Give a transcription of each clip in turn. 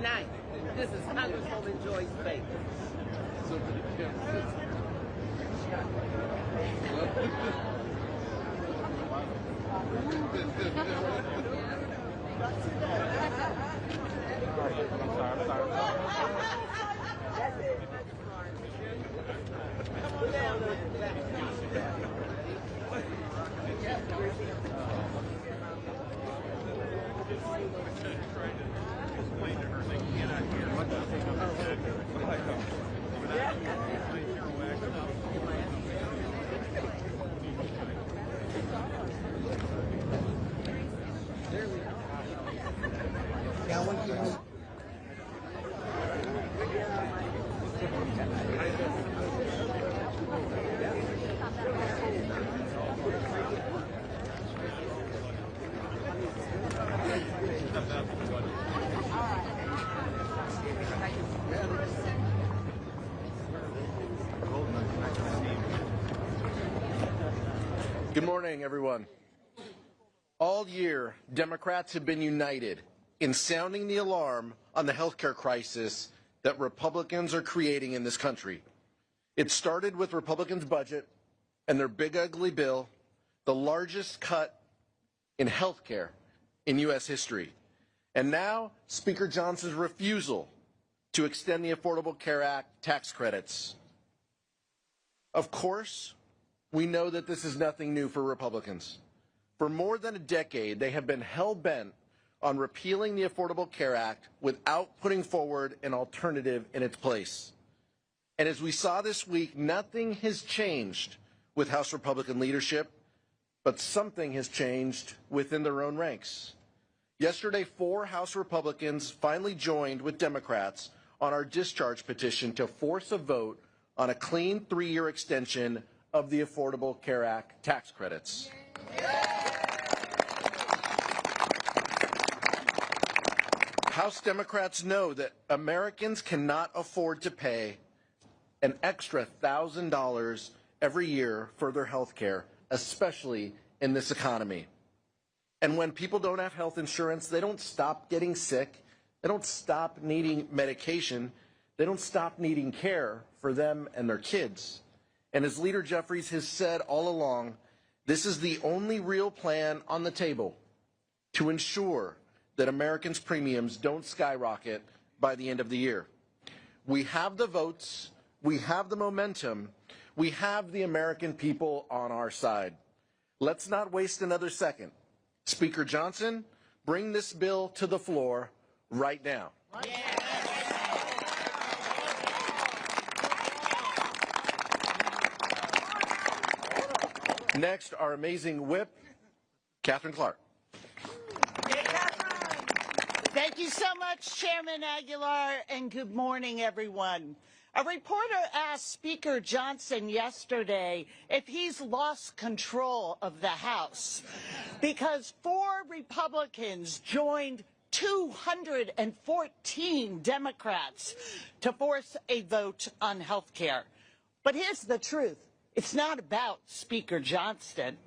night. This is Congresswoman Joyce Baker. Good morning, everyone. All year, Democrats have been united in sounding the alarm on the healthcare crisis that Republicans are creating in this country. It started with Republicans' budget and their big ugly bill, the largest cut in healthcare in U.S. history. And now, Speaker Johnson's refusal to extend the Affordable Care Act tax credits. Of course, we know that this is nothing new for Republicans. For more than a decade, they have been hell-bent on repealing the Affordable Care Act without putting forward an alternative in its place. And as we saw this week, nothing has changed with House Republican leadership, but something has changed within their own ranks. Yesterday, 4 House Republicans finally joined with Democrats on our discharge petition to force a vote on a clean 3-year extension of the Affordable Care Act tax credits. House Democrats know that Americans cannot afford to pay an extra $1,000 every year for their health care, especially in this economy. And when people don't have health insurance, they don't stop getting sick, they don't stop needing medication, they don't stop needing care for them and their kids. And as Leader Jeffries has said all along, this is the only real plan on the table to ensure that Americans' premiums don't skyrocket by the end of the year. We have the votes, we have the momentum, we have the American people on our side. Let's not waste another second. Speaker Johnson, bring this bill to the floor right now. Next, our amazing whip, Catherine Clark. Thank you so much, Chairman Aguilar, and good morning, everyone. A reporter asked Speaker Johnson yesterday if he's lost control of the House because 4 Republicans joined 214 Democrats to force a vote on health care. But here's the truth. It's not about Speaker Johnson.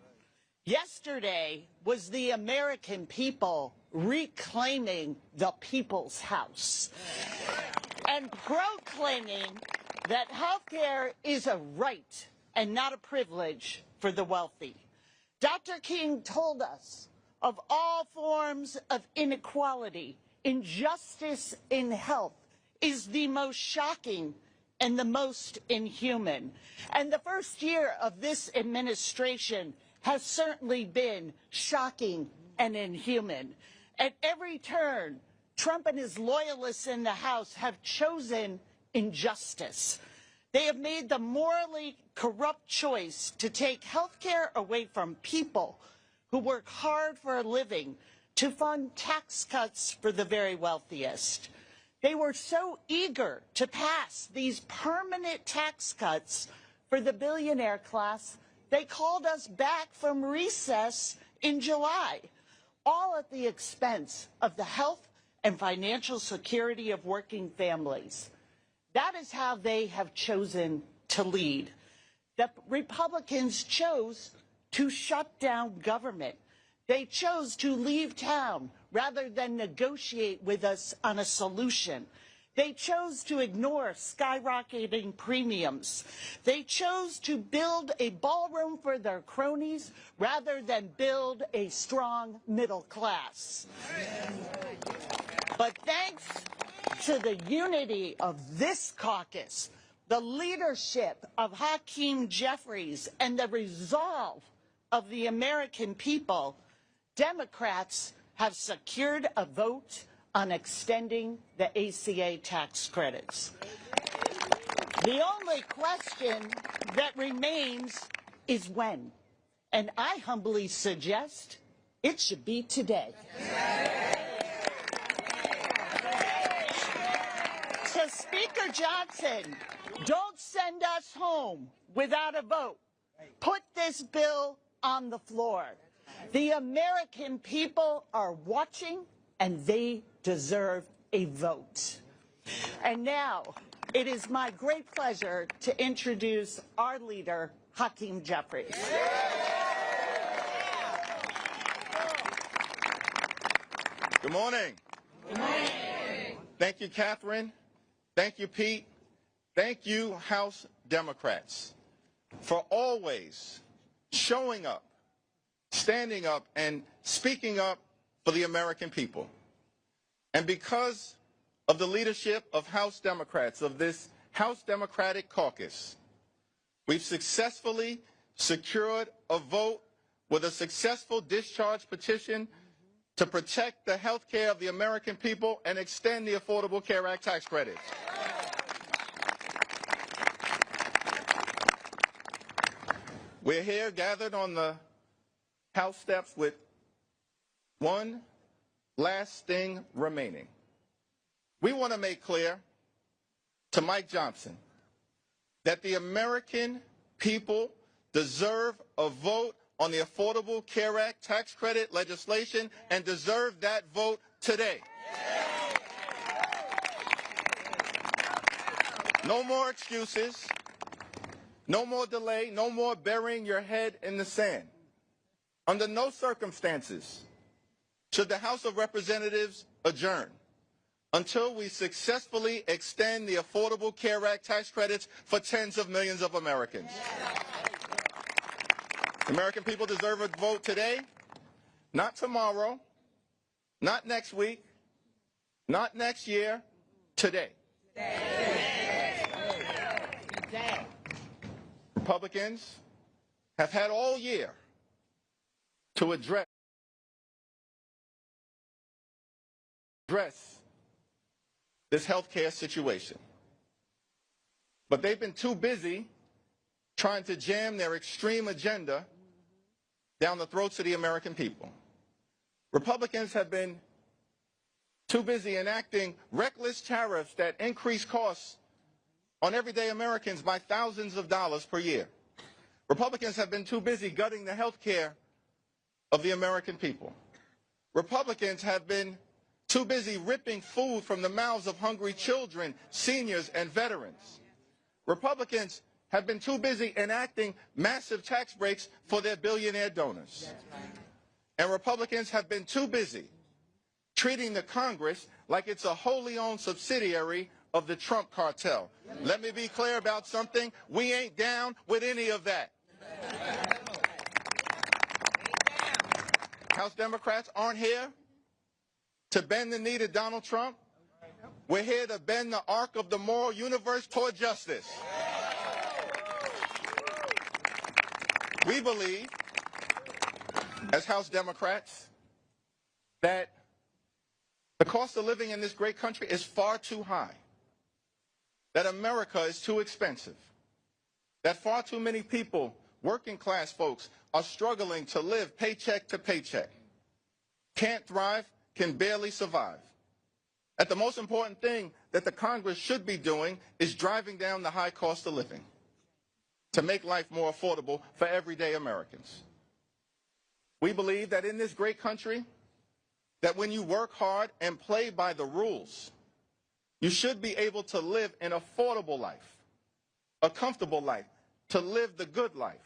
Yesterday was the American people reclaiming the People's House and proclaiming that health care is a right and not a privilege for the wealthy. Dr. King told us of all forms of inequality, injustice in health is the most shocking and the most inhuman. And the first year of this administration has certainly been shocking and inhuman. At every turn, Trump and his loyalists in the House have chosen injustice. They have made the morally corrupt choice to take health care away from people who work hard for a living to fund tax cuts for the very wealthiest. They were so eager to pass these permanent tax cuts for the billionaire class, they called us back from recess in July, all at the expense of the health and financial security of working families. That is how they have chosen to lead. The Republicans chose to shut down government. They chose to leave town rather than negotiate with us on a solution. They chose to ignore skyrocketing premiums. They chose to build a ballroom for their cronies rather than build a strong middle class. But thanks to the unity of this caucus, the leadership of Hakeem Jeffries, and the resolve of the American people, Democrats have secured a vote on extending the ACA tax credits. The only question that remains is when. And I humbly suggest it should be today. To Speaker Johnson, don't send us home without a vote. Put this bill on the floor. The American people are watching, and they deserve a vote. And now, it is my great pleasure to introduce our leader, Hakeem Jeffries. Good morning. Good morning. Thank you, Catherine. Thank you, Pete. Thank you, House Democrats, for always showing up, standing up, and speaking up for the American people. And because of the leadership of House Democrats, of this House Democratic Caucus, we've successfully secured a vote with a successful discharge petition to protect the health care of the American people and extend the Affordable Care Act tax credits. We're here gathered on the House steps with one last thing remaining. We want to make clear to Mike Johnson that the American people deserve a vote on the Affordable Care Act tax credit legislation and deserve that vote today. No more excuses, no more delay, no more burying your head in the sand. Under no circumstances should the House of Representatives adjourn until we successfully extend the Affordable Care Act tax credits for tens of millions of Americans. The American people deserve a vote today, not tomorrow, not next week, not next year, today. Today. Republicans have had all year to address this health care situation. But they've been too busy trying to jam their extreme agenda down the throats of the American people. Republicans have been too busy enacting reckless tariffs that increase costs on everyday Americans by thousands of dollars per year. Republicans have been too busy gutting the health care of the American people. Republicans have been too busy ripping food from the mouths of hungry children, seniors, and veterans. Republicans have been too busy enacting massive tax breaks for their billionaire donors. And Republicans have been too busy treating the Congress like it's a wholly owned subsidiary of the Trump cartel. Let me be clear about something. We ain't down with any of that. House Democrats aren't here to bend the knee to Donald Trump. We're here to bend the arc of the moral universe toward justice. We believe, as House Democrats, that the cost of living in this great country is far too high, that America is too expensive, that far too many people, working class folks, are struggling to live paycheck to paycheck, can't thrive, can barely survive. That the most important thing that the Congress should be doing is driving down the high cost of living to make life more affordable for everyday Americans. We believe that in this great country, that when you work hard and play by the rules, you should be able to live an affordable life, a comfortable life, to live the good life.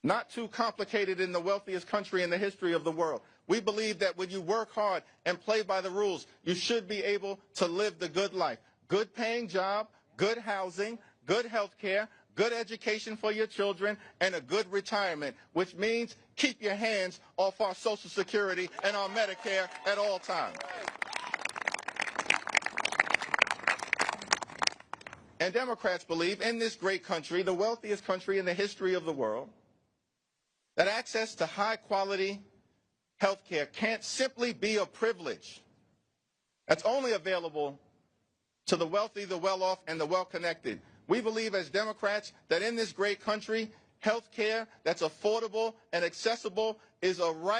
not too complicated in the wealthiest country in the history of the world. We believe that when you work hard and play by the rules, you should be able to live the good life. Good paying job, good housing, good health care, good education for your children, and a good retirement, which means keep your hands off our Social Security and our Medicare at all times. And Democrats believe in this great country, the wealthiest country in the history of the world, that access to high-quality health care can't simply be a privilege that's only available to the wealthy, the well-off, and the well-connected. We believe as Democrats that in this great country, health care that's affordable and accessible is a right